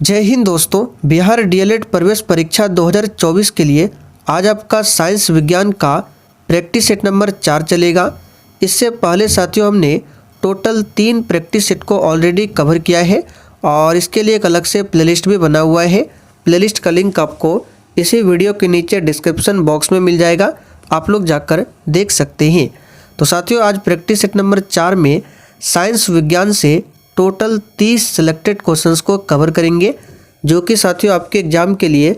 जय हिंद दोस्तों। बिहार डीएलएड प्रवेश परीक्षा 2024 के लिए आज आपका साइंस विज्ञान का प्रैक्टिस सेट नंबर 4 चलेगा। इससे पहले साथियों हमने टोटल 3 प्रैक्टिस सेट को ऑलरेडी कवर किया है और इसके लिए एक अलग से प्लेलिस्ट भी बना हुआ है। प्लेलिस्ट का लिंक आपको इसी वीडियो के नीचे डिस्क्रिप्शन बॉक्स में मिल जाएगा, आप लोग जाकर देख सकते हैं। तो साथियों आज प्रैक्टिस सेट नंबर 4 में साइंस विज्ञान से टोटल 30 सिलेक्टेड क्वेश्चंस को कवर करेंगे, जो कि साथियों आपके एग्जाम के लिए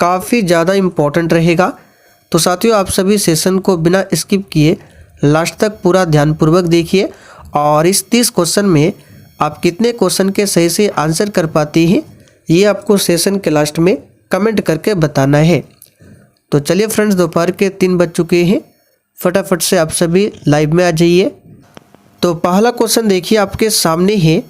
काफ़ी ज़्यादा इम्पोर्टेंट रहेगा। तो साथियों आप सभी सेशन को बिना स्किप किए लास्ट तक पूरा ध्यानपूर्वक देखिए और इस 30 क्वेश्चन में आप कितने क्वेश्चन के सही से आंसर कर पाती हैं ये आपको सेशन के लास्ट में कमेंट करके बताना है। तो चलिए फ्रेंड्स, दोपहर के 3 बज चुके हैं, फटाफट से आप सभी लाइव में आ जाइए। तो पहला क्वेश्चन देखिए आपके सामने है,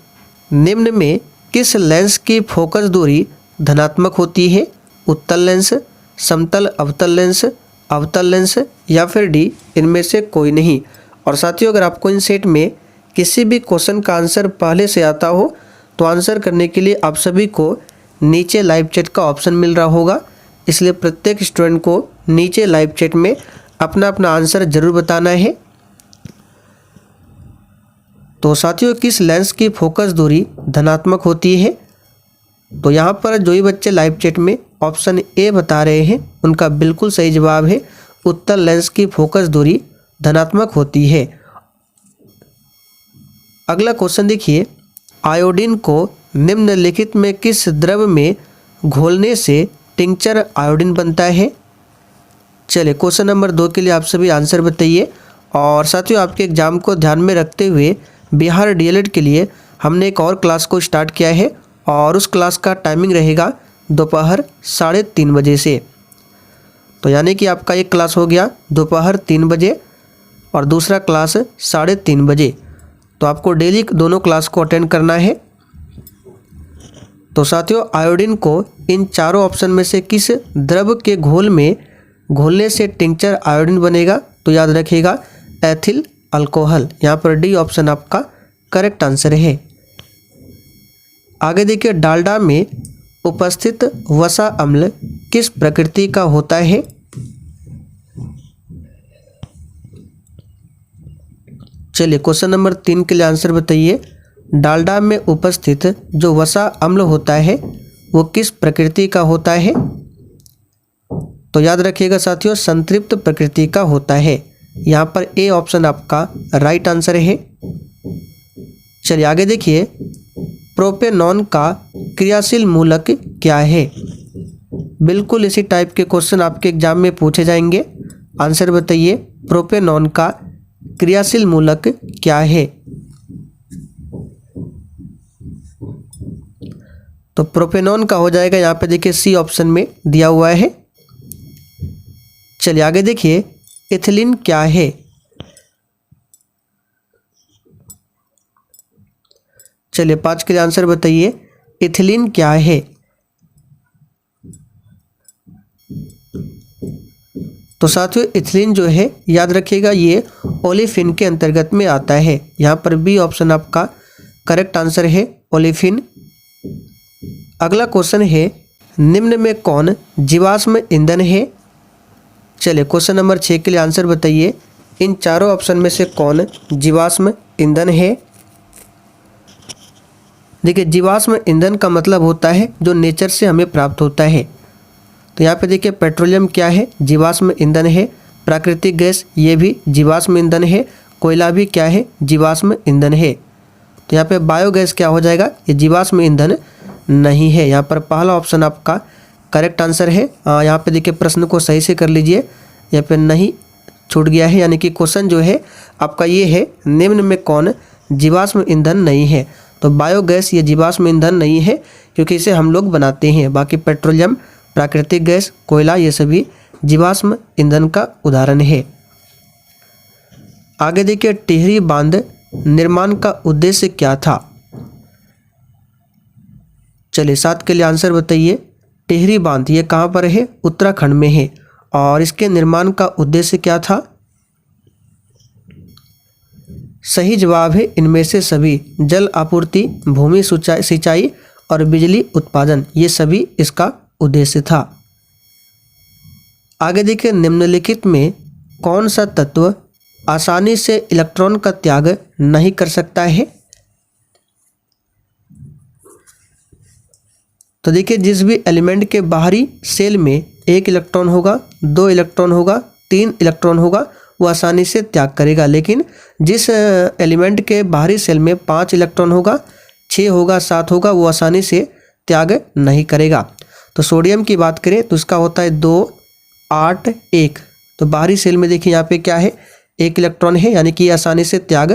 निम्न में किस लेंस की फोकस दूरी धनात्मक होती है? उत्तल लेंस, समतल अवतल लेंस या फिर डी, इनमें से कोई नहीं। और साथियों अगर आपको इन सेट में किसी भी क्वेश्चन का आंसर पहले से आता हो तो आंसर करने के लिए आप सभी को नीचे लाइव चैट का ऑप्शन मिल रहा होगा, इसलिए प्रत्येक स्टूडेंट को नीचे लाइव चैट में अपना अपना आंसर जरूर बताना है। तो साथियों किस लेंस की फोकस दूरी धनात्मक होती है? तो यहाँ पर जो ही बच्चे लाइव चैट में ऑप्शन ए बता रहे हैं उनका बिल्कुल सही जवाब है, उत्तल लेंस की फोकस दूरी धनात्मक होती है। अगला क्वेश्चन देखिए, आयोडीन को निम्नलिखित में किस द्रव में घोलने से टिंचर आयोडीन बनता है? चलिए क्वेश्चन नंबर 2 के लिए आप सभी आंसर बताइए। और साथियों आपके एग्जाम को ध्यान में रखते हुए बिहार डीएलएड के लिए हमने एक और क्लास को स्टार्ट किया है और उस क्लास का टाइमिंग रहेगा दोपहर 3:30 बजे से। तो यानी कि आपका एक क्लास हो गया दोपहर 3 बजे और दूसरा क्लास 3:30 बजे। तो आपको डेली दोनों क्लास को अटेंड करना है। तो साथियों आयोडीन को इन चारों ऑप्शन में से किस द्रव के घोल में घोलने से टिंचर आयोडीन बनेगा? तो याद रखिएगा एथिल अल्कोहल, यहाँ पर डी ऑप्शन आपका करेक्ट आंसर है। आगे देखिए, डालडा में उपस्थित वसा अम्ल किस प्रकृति का होता है? चलिए क्वेश्चन नंबर 3 के लिए आंसर बताइए। डालडा में उपस्थित जो वसा अम्ल होता है वो किस प्रकृति का होता है? तो याद रखिएगा साथियों संतृप्त प्रकृति का होता है, यहाँ पर ए ऑप्शन आपका राइट आंसर है। चलिए आगे देखिए, प्रोपेनॉन का क्रियाशील मूलक क्या है? बिल्कुल इसी टाइप के क्वेश्चन आपके एग्जाम में पूछे जाएंगे, आंसर बताइए प्रोपेनॉन का क्रियाशील मूलक क्या है? तो प्रोपेनॉन का हो जाएगा यहाँ पे देखिए सी ऑप्शन में दिया हुआ है। चलिए आगे देखिए, इथिलीन क्या है? चलिए 5 के लिए आंसर बताइए, इथिलीन क्या है? तो साथियों इथिलीन जो है याद रखिएगा ये ओलेफिन के अंतर्गत में आता है, यहाँ पर बी ऑप्शन आपका करेक्ट आंसर है, ओलेफिन। अगला क्वेश्चन है, निम्न में कौन जीवाश्म ईंधन है? चलिए क्वेश्चन नंबर 6 के लिए आंसर बताइए, इन चारों ऑप्शन में से कौन जीवाश्म ईंधन है? देखिए जीवाश्म ईंधन का मतलब होता है जो नेचर से हमें प्राप्त होता है। तो यहाँ पे देखिए पेट्रोलियम क्या है? जीवाश्म ईंधन है। प्राकृतिक गैस ये भी जीवाश्म ईंधन है। कोयला भी क्या है? जीवाश्म ईंधन है। तो यहाँ पे बायोगैस क्या हो जाएगा? ये जीवाश्म ईंधन नहीं है, यहाँ पर पहला ऑप्शन आपका करेक्ट आंसर है। यहाँ पे देखिए प्रश्न को सही से कर लीजिए, यहाँ पे नहीं छूट गया है, यानी कि क्वेश्चन जो है आपका ये है, निम्न में कौन जीवाश्म ईंधन नहीं है? तो बायोगैस ये जीवाश्म ईंधन नहीं है क्योंकि इसे हम लोग बनाते हैं। बाकी पेट्रोलियम, प्राकृतिक गैस, कोयला ये सभी जीवाश्म ईंधन का उदाहरण है। आगे देखिए, टिहरी बांध निर्माण का उद्देश्य क्या था? चलिए 7 के लिए आंसर बताइए। टिहरी बांध ये कहाँ पर है? उत्तराखंड में है। और इसके निर्माण का उद्देश्य क्या था? सही जवाब है इनमें से सभी, जल आपूर्ति, भूमि सिंचाई और बिजली उत्पादन, ये सभी इसका उद्देश्य था। आगे देखिए, निम्नलिखित में कौन सा तत्व आसानी से इलेक्ट्रॉन का त्याग नहीं कर सकता है? तो देखिए, जिस भी एलिमेंट के बाहरी सेल में 1 इलेक्ट्रॉन होगा, 2 इलेक्ट्रॉन होगा, 3 इलेक्ट्रॉन होगा, वो आसानी से त्याग करेगा। लेकिन जिस एलिमेंट के बाहरी सेल में 5 इलेक्ट्रॉन होगा, 6 होगा, 7 होगा, वो आसानी से त्याग नहीं करेगा। तो सोडियम की बात करें तो इसका होता है 2, 8, 1। तो बाहरी सेल में देखिए यहाँ पे क्या है, 1 इलेक्ट्रॉन है, यानी कि आसानी से त्याग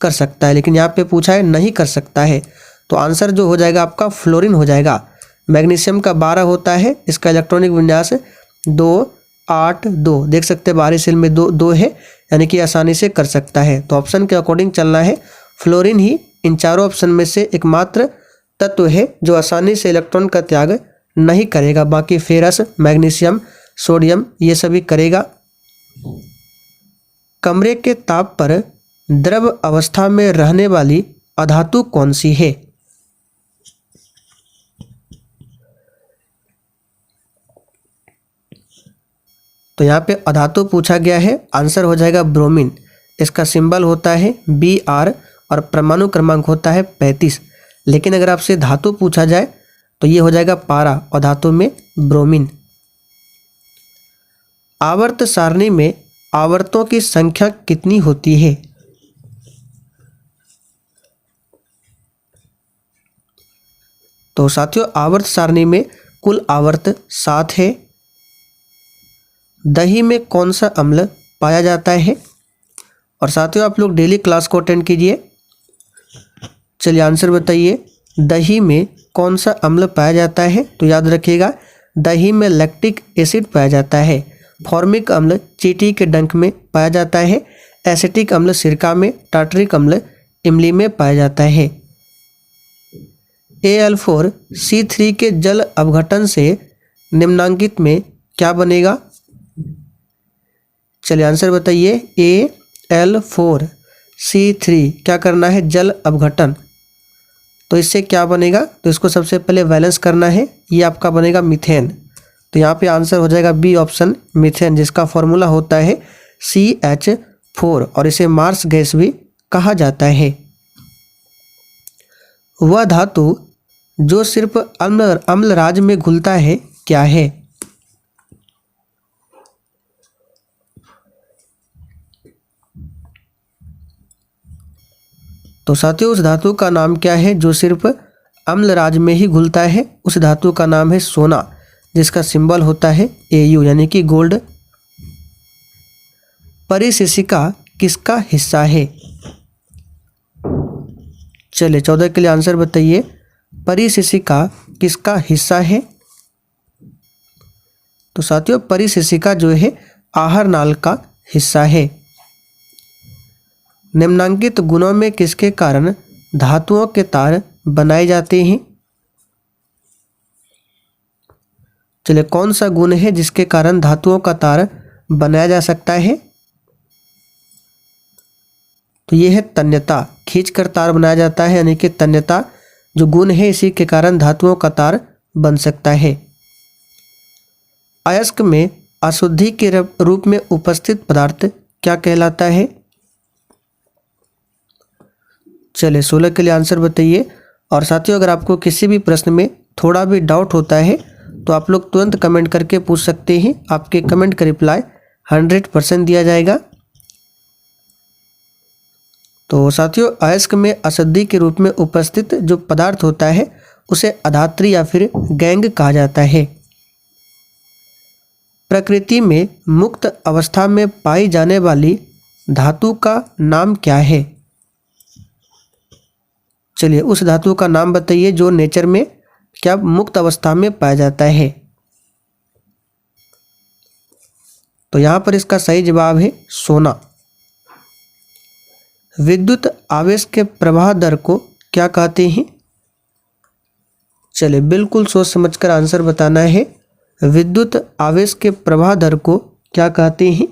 कर सकता है। लेकिन यहाँ पे पूछा है नहीं कर सकता है, तो आंसर जो हो जाएगा आपका फ्लोरीन हो जाएगा। मैग्नीशियम का 12 होता है, इसका इलेक्ट्रॉनिक विन्यास 2, 8, 2। देख सकते हैं बाहरी सेल में 2 है, यानी कि आसानी से कर सकता है। तो ऑप्शन के अकॉर्डिंग चलना है। फ्लोरीन ही इन चारों ऑप्शन में से एकमात्र तत्व है जो आसानी से इलेक्ट्रॉन का त्याग नहीं करेगा। बाकी फेरस, मैग्नीशियम, सोडियम ये सभी करेगा। कमरे के ताप पर द्रव अवस्था में रहने वाली अधातु कौन सी है? तो यहाँ पे अधातु पूछा गया है, आंसर हो जाएगा ब्रोमीन। इसका सिंबल होता है Br और परमाणु क्रमांक होता है 35। लेकिन अगर आपसे धातु पूछा जाए तो ये हो जाएगा पारा, और धातु में ब्रोमीन। आवर्त सारणी में आवर्तों की संख्या कितनी होती है? तो साथियों, आवर्त सारणी में कुल आवर्त 7 है। दही में कौन सा अम्ल पाया जाता है? और साथियों, आप लोग डेली क्लास को अटेंड कीजिए। चलिए आंसर बताइए, दही में कौन सा अम्ल पाया जाता है? तो याद रखिएगा, दही में लैक्टिक एसिड पाया जाता है। फॉर्मिक अम्ल चींटी के डंक में पाया जाता है। एसिटिक अम्ल सिरका में, टार्टरिक अम्ल इमली में पाया जाता है। Al4C3 के जल अपघटन से निम्नांकित में क्या बनेगा? चलिए आंसर बताइए। Al4C3 क्या करना है? जल अपघटन। तो इससे क्या बनेगा? तो इसको सबसे पहले वैलेंस करना है, ये आपका बनेगा मीथेन। तो यहाँ पे आंसर हो जाएगा बी ऑप्शन, मीथेन, जिसका फॉर्मूला होता है CH4 और इसे मार्स गैस भी कहा जाता है। वह धातु जो सिर्फ अम्लराज में घुलता है क्या है? तो साथियों, उस धातु का नाम क्या है जो सिर्फ अम्लराज में ही घुलता है? उस धातु का नाम है सोना, जिसका सिंबल होता है Au, यानी कि गोल्ड। परिशिशिका किसका हिस्सा है? चलिए 14 के लिए आंसर बताइए, परिशिशिका किसका हिस्सा है? तो साथियों, परिशिशिका जो है आहार नाल का हिस्सा है। निम्नांकित गुणों में किसके कारण धातुओं के तार बनाए जाते हैं? चलिए, कौन सा गुण है जिसके कारण धातुओं का तार बनाया जा सकता है? तो ये है तन्यता, खींचकर तार बनाया जाता है, यानी कि तन्यता जो गुण है इसी के कारण धातुओं का तार बन सकता है। अयस्क में अशुद्धि के रूप में उपस्थित पदार्थ क्या कहलाता है? चलिए 16 के लिए आंसर बताइए। और साथियों, अगर आपको किसी भी प्रश्न में थोड़ा भी डाउट होता है तो आप लोग तुरंत कमेंट करके पूछ सकते हैं। आपके कमेंट का रिप्लाई 100% दिया जाएगा। तो साथियों, अयस्क में अशुद्धि के रूप में उपस्थित जो पदार्थ होता है उसे अधात्री या फिर गैंग कहा जाता है। प्रकृति में मुक्त अवस्था में पाई जाने वाली धातु का नाम क्या है? चलिए, उस धातु का नाम बताइए जो नेचर में क्या मुक्त अवस्था में पाया जाता है। तो यहाँ पर इसका सही जवाब है सोना। विद्युत आवेश के प्रवाह दर को क्या कहते हैं? चलिए, बिल्कुल सोच समझकर आंसर बताना है। विद्युत आवेश के प्रवाह दर को क्या कहते हैं?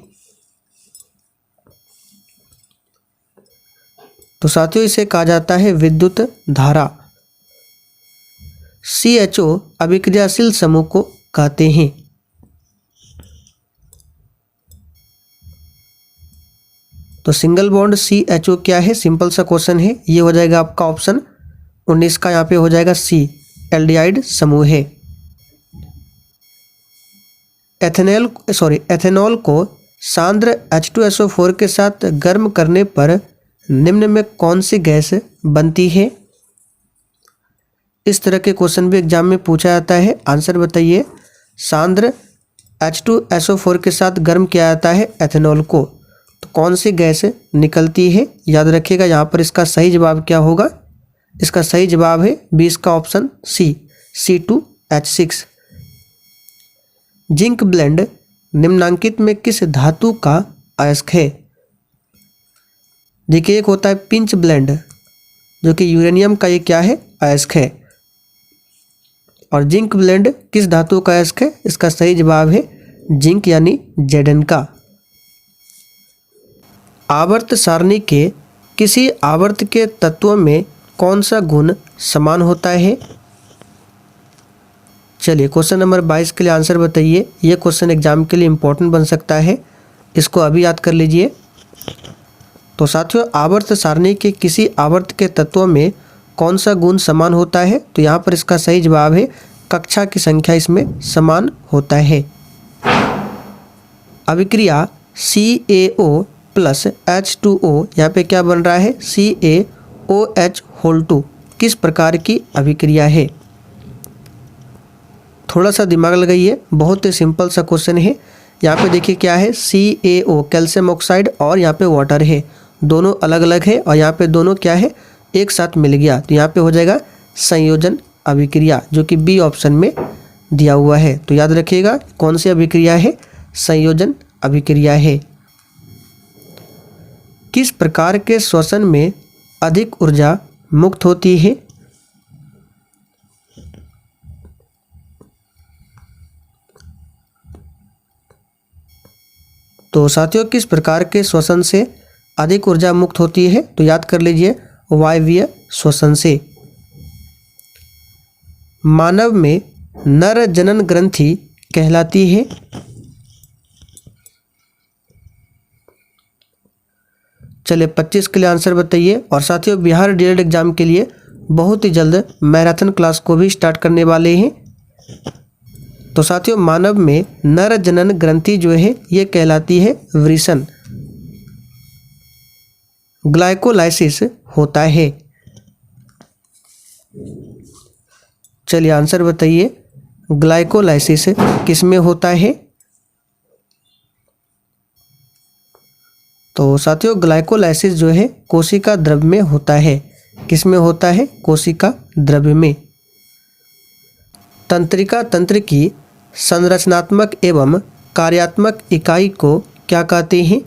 तो साथियों, इसे कहा जाता है विद्युत धारा। CHO अभिक्रियाशील समूह को कहते हैं? तो सिंगल बॉन्ड CHO क्या है? सिंपल सा क्वेश्चन है, ये हो जाएगा आपका ऑप्शन 19 का, यहाँ पे हो जाएगा C, एल्डिहाइड समूह है। एथेनॉल को सांद्र H2SO4 के साथ गर्म करने पर निम्न में कौन सी गैस बनती है? इस तरह के क्वेश्चन भी एग्जाम में पूछा जाता है। आंसर बताइए। सांद्र H2SO4 के साथ गर्म किया जाता है एथेनॉल को, तो कौन सी गैस निकलती है? याद रखिएगा यहाँ पर इसका सही जवाब क्या होगा? इसका सही जवाब है 20 का option C, C2H6। Zinc blende निम्नांकित में किस धातु का अयस्क है? देखिए, एक होता है पिंच ब्लेंड जो कि यूरेनियम का ये क्या है? अयस्क है। और जिंक ब्लेंड किस धातु का अयस्क है? इसका सही जवाब है जिंक यानी Zn का। आवर्त सारणी के किसी आवर्त के तत्वों में कौन सा गुण समान होता है? चलिए, क्वेश्चन नंबर 22 के लिए आंसर बताइए। ये क्वेश्चन एग्जाम के लिए इम्पोर्टेंट बन सकता है, इसको अभी याद कर लीजिए। तो साथियों, आवर्त सारणी के किसी आवर्त के तत्वों में कौन सा गुण समान होता है? तो यहाँ पर इसका सही जवाब है कक्षा की संख्या इसमें समान होता है। अभिक्रिया CaO प्लस H2O, यहाँ पे क्या बन रहा है? CaOH2 किस प्रकार की अभिक्रिया है? थोड़ा सा दिमाग लगाइए, बहुत ही सिंपल सा क्वेश्चन है। यहाँ पे देखिए क्या है? CaO कैल्शियम ऑक्साइड और यहाँ पे वाटर है, दोनों अलग अलग है, और यहाँ पे दोनों क्या है? एक साथ मिल गया, तो यहाँ पे हो जाएगा संयोजन अभिक्रिया, जो कि बी ऑप्शन में दिया हुआ है। तो याद रखिएगा कौन सी अभिक्रिया है? संयोजन अभिक्रिया है। किस प्रकार के श्वसन में अधिक ऊर्जा मुक्त होती है? तो साथियों, किस प्रकार के श्वसन से अधिक ऊर्जा मुक्त होती है? तो याद कर लीजिए, वायवीय श्वसन से। मानव में नर जनन ग्रंथि कहलाती है? चलिए, 25 के लिए आंसर बताइए। और साथियों, बिहार डीएलएड एग्जाम के लिए बहुत ही जल्द मैराथन क्लास को भी स्टार्ट करने वाले हैं। तो साथियों, मानव में नर जनन ग्रंथि जो है ये कहलाती है वृषण। ग्लाइकोलाइसिस होता है। चलिए, आंसर बताइए, ग्लाइकोलाइसिस किस में होता है? तो साथियों, ग्लाइकोलाइसिस जो है कोशिका द्रव्य में होता है। किस में होता है? कोशिका द्रव्य में। तंत्रिका तंत्र की संरचनात्मक एवं कार्यात्मक इकाई को क्या कहते हैं?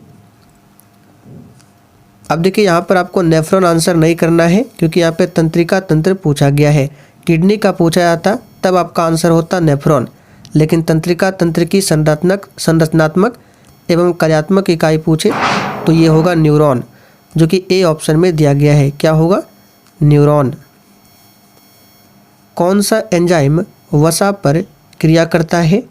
अब देखिए, यहाँ पर आपको नेफ्रॉन आंसर नहीं करना है, क्योंकि यहाँ पे तंत्रिका तंत्र पूछा गया है। किडनी का पूछा जाता तब आपका आंसर होता नेफ्रॉन, लेकिन तंत्रिका तंत्र की संरचनात्मक एवं कार्यात्मक इकाई पूछे तो ये होगा न्यूरॉन, जो कि ए ऑप्शन में दिया गया है। क्या होगा? न्यूरॉन। कौन सा एंजाइम वसा पर क्रिया करता है?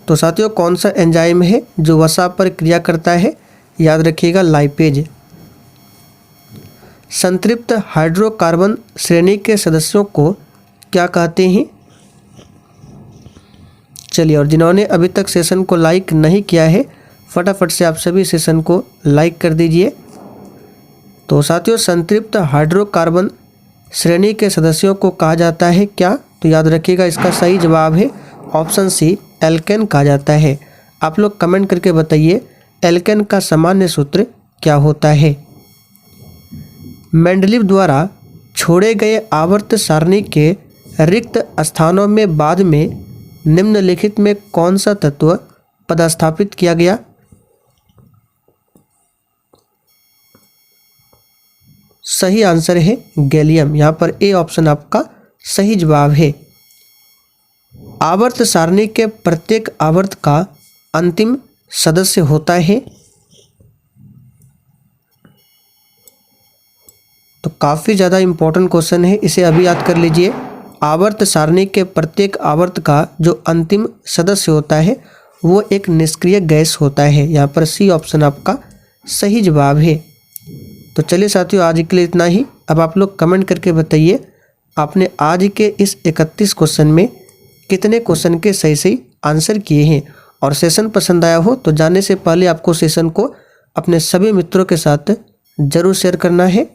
तो साथियों, कौन सा एंजाइम है जो वसा पर क्रिया करता है? याद रखिएगा, लाइपेज। संतृप्त हाइड्रोकार्बन श्रेणी के सदस्यों को क्या कहते हैं? चलिए, और जिन्होंने अभी तक सेशन को लाइक नहीं किया है, फटाफट से आप सभी सेशन को लाइक कर दीजिए। तो साथियों, संतृप्त हाइड्रोकार्बन श्रेणी के सदस्यों को कहा जाता है क्या? तो याद रखिएगा, इसका सही जवाब है ऑप्शन सी, एल्केन कहा जाता है। आप लोग कमेंट करके बताइए, एल्केन का सामान्य सूत्र क्या होता है? मेंडलीव द्वारा छोड़े गए आवर्त सारणी के रिक्त स्थानों में बाद में निम्नलिखित में कौन सा तत्व पदस्थापित किया गया? सही आंसर है गैलियम। यहाँ पर ए ऑप्शन आपका सही जवाब है। आवर्त सारणी के प्रत्येक आवर्त का अंतिम सदस्य होता है? तो काफ़ी ज़्यादा इम्पोर्टेंट क्वेश्चन है, इसे अभी याद कर लीजिए। आवर्त सारणी के प्रत्येक आवर्त का जो अंतिम सदस्य होता है वो एक निष्क्रिय गैस होता है। यहाँ पर सी ऑप्शन आपका सही जवाब है। तो चलिए साथियों, आज के लिए इतना ही। अब आप लोग कमेंट करके बताइए आपने आज के इस 31 क्वेश्चन में कितने क्वेश्चन के सही सही आंसर किए हैं। और सेशन पसंद आया हो तो जाने से पहले आपको सेशन को अपने सभी मित्रों के साथ ज़रूर शेयर करना है।